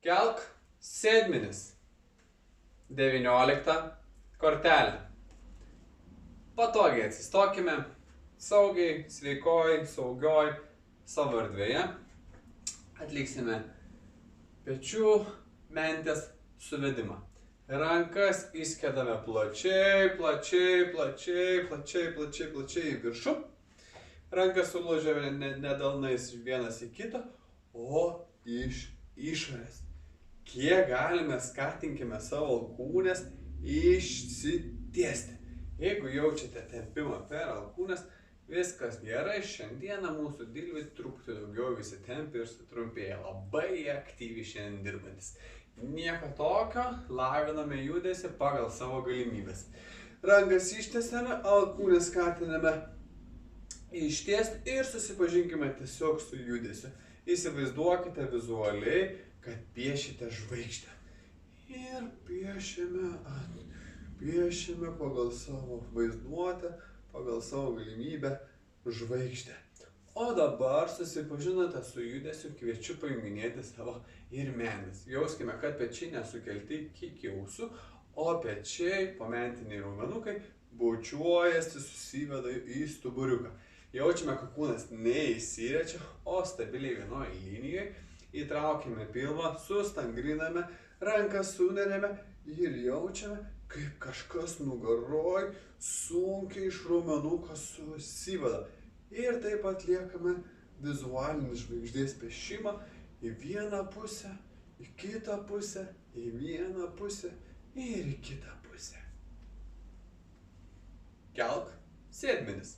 Kelk sėdmenis. 19 kortelė. Patogiai atsistokime, saugiai, sveikoj, saugioj savo erdvėje. Atliksime pečių mentės suvedimą. Rankas įskėdame plačiai į viršų. Rankas sulaužiame nedalnais vienas į kitą, o iš išorės. Kiek galime skatinkime savo alkūnės išsitiesti. Jeigu jaučiate tempimą per alkūnės, viskas gerai, šiandieną mūsų dilbiai truputį daugiau įsitempia ir sutrumpėja. Labai aktyviai šiandien dirbantis. Nieko tokio, laviname judesį pagal savo galimybės. Rankas ištiesiame, alkūnės skatiname ištiesti ir susipažinkime tiesiog su judesiu. Įsivaizduokite vizualiai, kad piešite žvaigždę. Ir piešiame pagal savo vaizduotę, pagal savo galimybę žvaigždę. O dabar susipažinote su judesiu, kviečiu pajunginėti savo ir mentis. Jauskime, kad pečiai nesukelti iki ausų, o pečiai, pomentiniai raumenukai, bučiuojasi, susiveda į stuburiuką. Jaučiame, kad kūnas neįsiriečia, o stabiliai vienoje linijoje. Įtraukime pilvą, sustangriname, rankas suneriame ir jaučiame, kaip kažkas nugaroj sunkiai iš raumenuko susiveda. Ir taip atliekame vizualinį žvaigždės piešimą į vieną pusę, į kitą pusę, į vieną pusę ir į kitą pusę. Kelk sėdmenis.